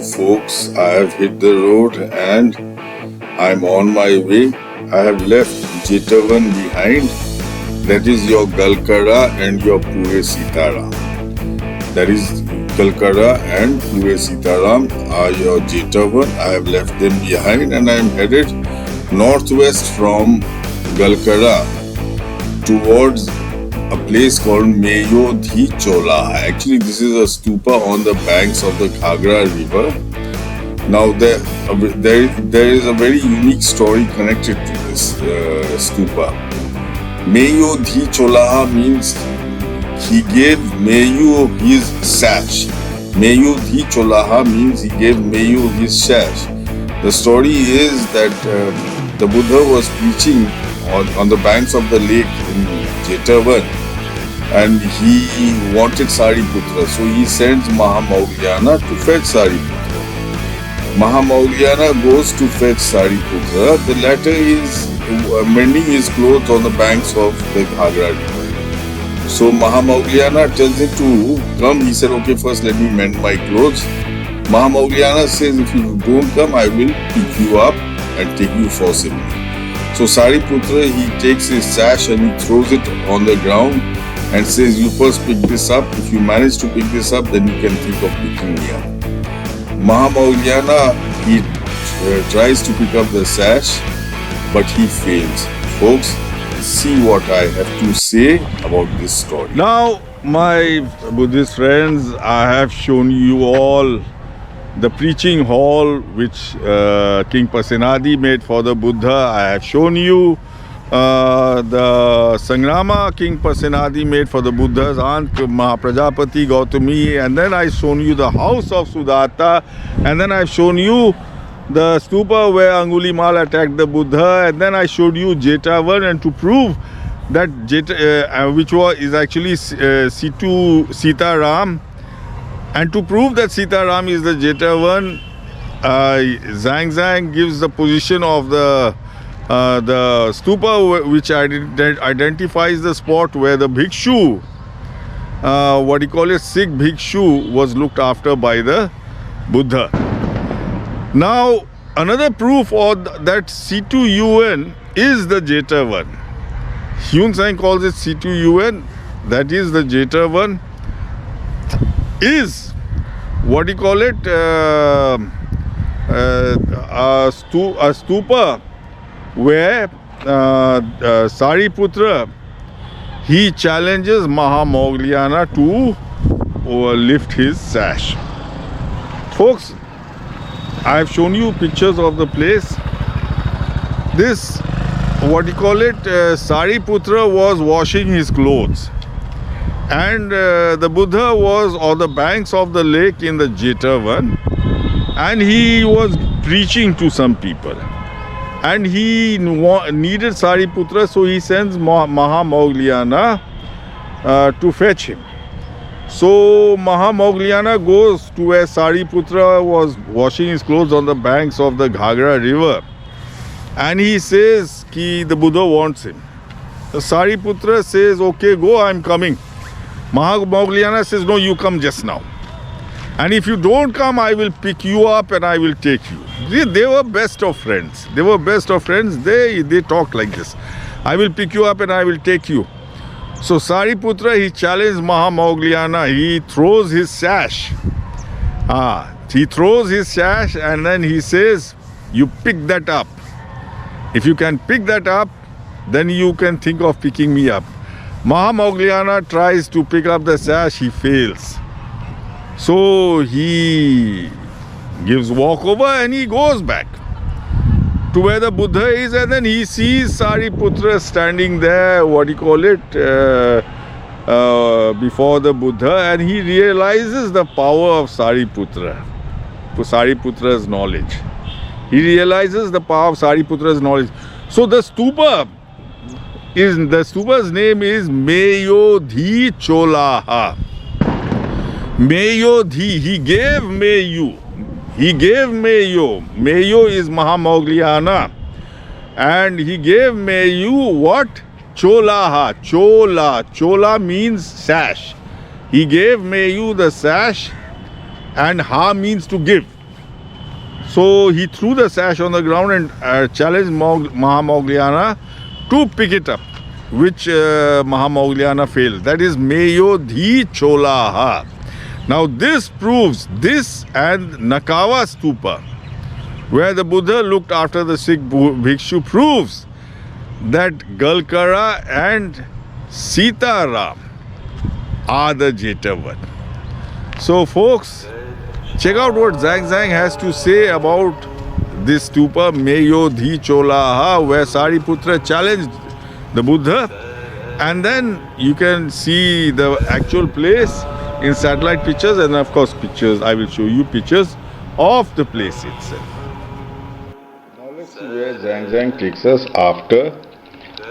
folks, I have hit the road and I'm on my way. I have left Jetavan behind. That is your Galkara and your Pure Sitaram. That is Galkara and Pure Sitaram are your Jetavan. I have left them behind and I am headed northwest from Galkara towards a place called Meyodhee Cholaha. Actually, this is a stupa on the banks of the Ghagra river. Now, there is a very unique story connected to this stupa. Meyodhee Cholaha means he gave Meyu his sash. Meyodhee Cholaha means he gave Meyu his sash. The story is that the Buddha was preaching on the banks of the lake in Jetavan, and he wanted Sariputra, so he sends Maha Mougliyaya to fetch Sariputra. Maha Mougliyaya goes to fetch Sariputra. The latter is mending his clothes on the banks of the Ghagra river. So Maha Mougliyaya tells him to come. He said, okay, first let me mend my clothes. Maha Mougliyaya says, if you don't come, I will pick you up and take you forcibly. So Sariputra, he takes his sash and he throws it on the ground and says, you first pick this up. If you manage to pick this up, then you can think of picking me up. Maha Mougliyaya, he tries to pick up the sash, but he fails. Folks, see what I have to say about this story. Now, my Buddhist friends, I have shown you all the preaching hall which King Pasenadi made for the Buddha. I have shown you the Sangrama King Pasenadi made for the Buddha's aunt Mahaprajapati Gautami, and then I shown you the house of Sudatta, and then I've shown you the stupa where Angulimal attacked the Buddha, and then I showed you Jetavan, and to prove that which is actually Sitaram, and to prove that Sitaram is the Jetavan, Zhang gives the position of the stupa which identifies the spot where the bhikshu, Sikh bhikshu, was looked after by the Buddha. Now, another proof of that C2UN is the Jetavan. Huen Tsang calls it C2UN, that is the Jetavan, is a stupa where Sariputra, he challenges Maha Mougliyaya to lift his sash. Folks, I have shown you pictures of the place. This, Sariputra was washing his clothes, and the Buddha was on the banks of the lake in the Jetavan, and he was preaching to some people, and he needed Sariputra, so he sends Maha Mougliyaya to fetch him. So Maha Mougliyaya goes to where Sariputra was washing his clothes on the banks of the Ghagra river, and he says the Buddha wants him. The Sariputra says, okay, go, I'm coming. Maha Mougliyaya says, no, you come just now. And if you don't come, I will pick you up and I will take you. They were best of friends. They talk like this. I will pick you up and I will take you. So Sariputra, he challenged Maha Mougliyaya. He throws his sash. He throws his sash and then he says, you pick that up. If you can pick that up, then you can think of picking me up. Maha Mougliyaya tries to pick up the sash, he fails. So he gives walkover and he goes back to where the Buddha is, and then he sees Sariputra standing there, before the Buddha, and he realizes the power of Sariputra's knowledge. He realizes the power of Sariputra's knowledge. So the stupa's name is Meyodhee Cholaha. Meyodhee, he gave Meyu. He gave Meyu. Meyu is Maha Mougliyaya. And he gave Meyu what? Cholaha. Chola means sash. He gave Meyu the sash, and Ha means to give. So he threw the sash on the ground and challenged Maha Mougliyaya to pick it up, which Maha Mougliyaya failed. That is Meyodhee Cholaha. Now this proves, this and Nakawa stupa, where the Buddha looked after the sick bhikshu, proves that Galkara and Sitaram are the Jetavan. So folks, check out what Zhang has to say about this stupa Meyodhee Cholaha, where Sariputra challenged the Buddha, and then you can see the actual place in satellite pictures, and of course pictures. I will show you pictures of the place itself. Now let's see where Zhang takes us after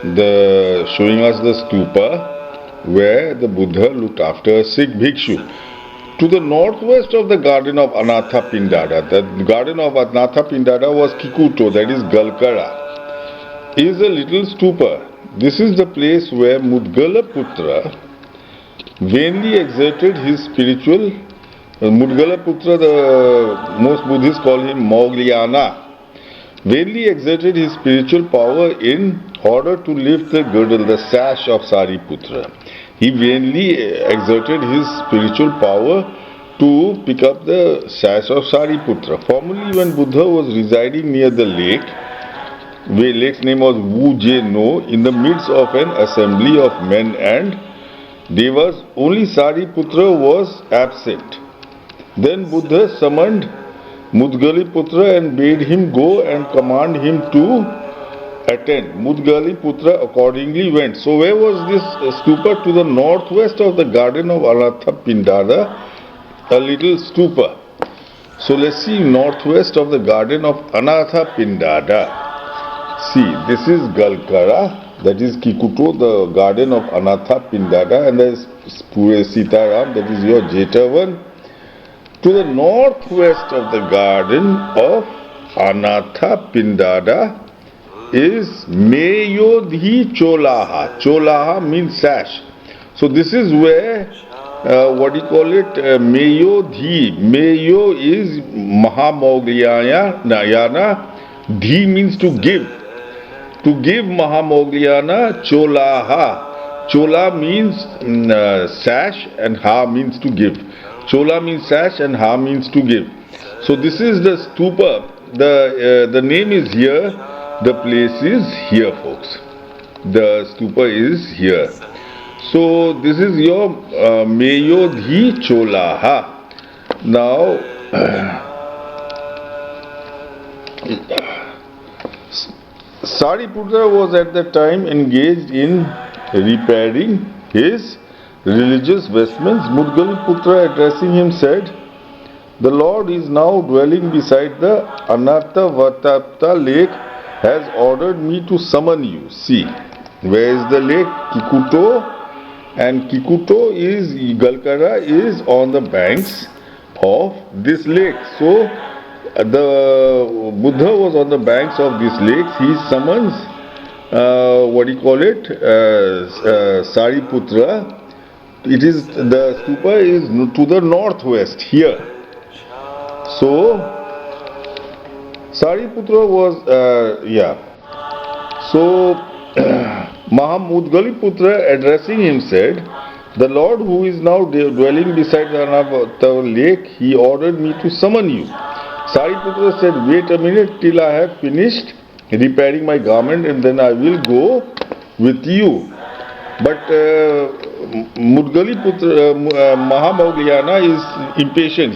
showing us the stupa where the Buddha looked after a sick bhikshu. To the northwest of the garden of Anathapindada, the garden of Anathapindada was Kikuto, that is Galkara, is a little stupa. This is the place where Mudgalaputra vainly exerted his spiritual, Mudgalaputra, the most Buddhists call him Mougliyaya, vainly exerted his spiritual power in order to lift the girdle, the sash of Sariputra. He vainly exerted his spiritual power to pick up the sash of Sariputra. Formerly, when Buddha was residing near the lake, the lake's name was Wu-jeh-no, in the midst of an assembly of men and Devas, only Sariputra was absent. Then Buddha summoned Mudgalaputra and bade him go and command him to attend. Mudgalaputra accordingly went. So where was this stupa? To the northwest of the garden of Anathapindada, a little stupa. So let's see northwest of the garden of Anathapindada. See, this is Galkara, that is Kikuto, the garden of Anathapindada, and there is Sitaram, that is your Jetavan. To the northwest of the garden of Anathapindada is Meyodhee Cholaha. Cholaha means sash. So this is where, what do you call it, Meyodhee. Meyo is Maha Mougliyaya, Dhi means to give. To give Maha Mougliyaya Cholaha. Chola means sash and Ha means to give. Chola means sash and Ha means to give. So this is the stupa. The name is here. The place is here, folks. The stupa is here. So this is your Meyodhee Cholaha. Now, Sariputra was at the time engaged in repairing his religious vestments. Mudgalaputra, addressing him, said, "The Lord is now dwelling beside the Anavatapta Lake, has ordered me to summon you." See, where is the lake? Kikuto, and Kikuto is, Galkara is on the banks of this lake. So the Buddha was on the banks of this lake. He summons, what do you call it, Sariputra. It is, the stupa is to the northwest here. So Sariputra was, So Maha Mougliyaya addressing him said, "The Lord who is now dwelling beside the Anavatapta Lake, he ordered me to summon you." Sariputra said, "Wait a minute till I have finished repairing my garment and then I will go with you." But Maha Mougliyaya is impatient.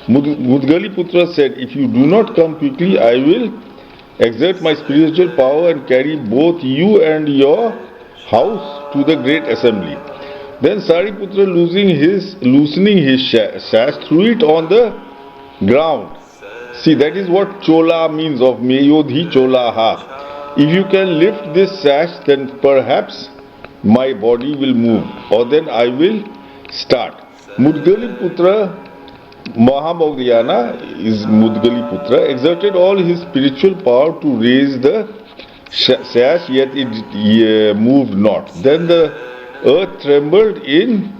Mudgalaputra said, "If you do not come quickly, I will exert my spiritual power and carry both you and your house to the great assembly." Then Sariputra, loosening his sash, threw it on the ground. See, that is what Chola means, of Meyodhee Cholaha. If you can lift this sash, then perhaps my body will move, or then I will start. Mudgalaputra, Maha Mougliyaya is Mudgalaputra, exerted all his spiritual power to raise the sash, yet it moved not. Then the earth trembled in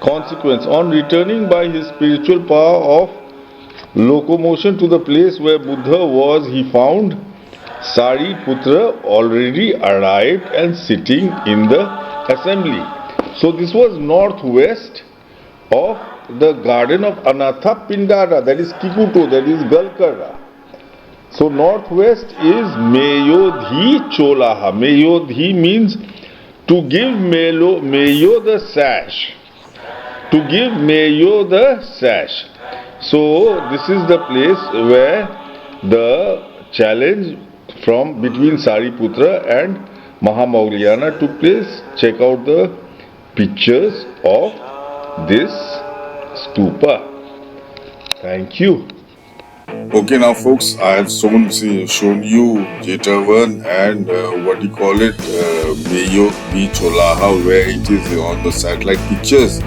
consequence. On returning by his spiritual power of locomotion to the place where Buddha was, he found Sariputra already arrived and sitting in the assembly. So this was northwest of the garden of Anathapindada, that is Kikuto, that is Galkara. So northwest is Meyodhee Cholaha. Meyodhee means to give Meyo the sash. To give Meyo the sash. So this is the place where the challenge from between Sariputra and Maha Mougliyaya took place. Check out the pictures of this stupa. Thank you. Okay, now folks, I have shown you Jetavern and Meyodhee Cholaha, where it is on the satellite pictures.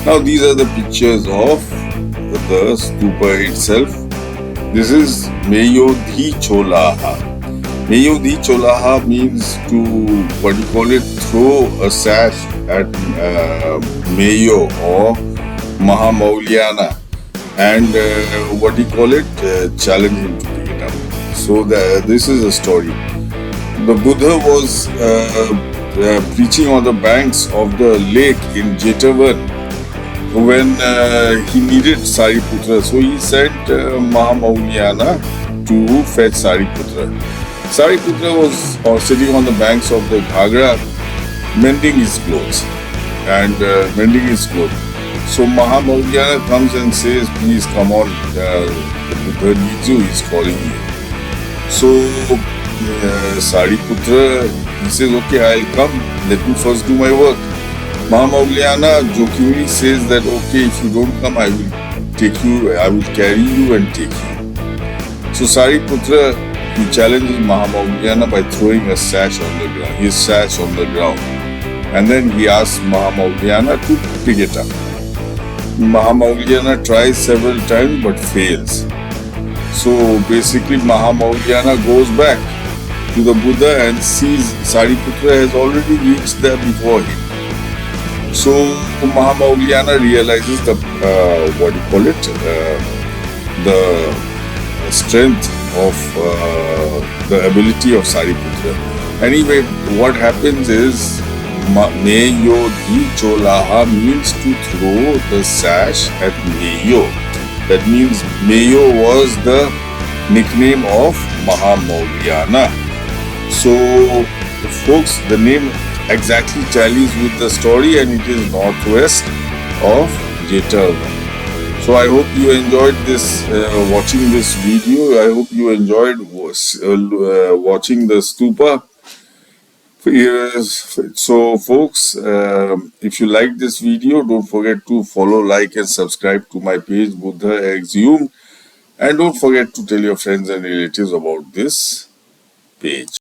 Now these are the pictures of the stupa itself. This is Meyodhee Cholaha. Meyodhee Cholaha means to throw a sash at Meyo or Maha Mougliyaya and challenge him to pick it up. So this is a story. The Buddha was preaching on the banks of the lake in Jetavern when he needed Sariputra. So he sent Maha Mougliyaya to fetch Sariputra. Sariputra was sitting on the banks of the Ghagra mending his clothes. So Maha Mougliyaya comes and says, please come on, the Buddha needs you, he's calling you. So Sariputra, he says, okay, I'll come, let me first do my work. Maha Mougliyaya jokingly says that, okay, if you don't come, I will carry you and take you. So Sariputra, he challenges Maha Mougliyaya by throwing his sash on the ground. And then he asks Maha Mougliyaya to pick it up. Maha Mougliyaya tries several times but fails. So basically Maha Mougliyaya goes back to the Buddha and sees Sariputra has already reached there before him. So Maha Mougliyaya realizes the strength of the ability of Sariputra. Anyway, what happens is Meyodhee Cholaha means to throw the sash at Meyo. That means Meyo was the nickname of Maha Mougliyaya. So folks, the name exactly tallies with the story and it is northwest of Jetavern. So I hope you enjoyed watching this video. I hope you enjoyed watching the stupa. So folks, if you like this video, don't forget to follow, like and subscribe to my page Buddha Exhumed, and don't forget to tell your friends and relatives about this page.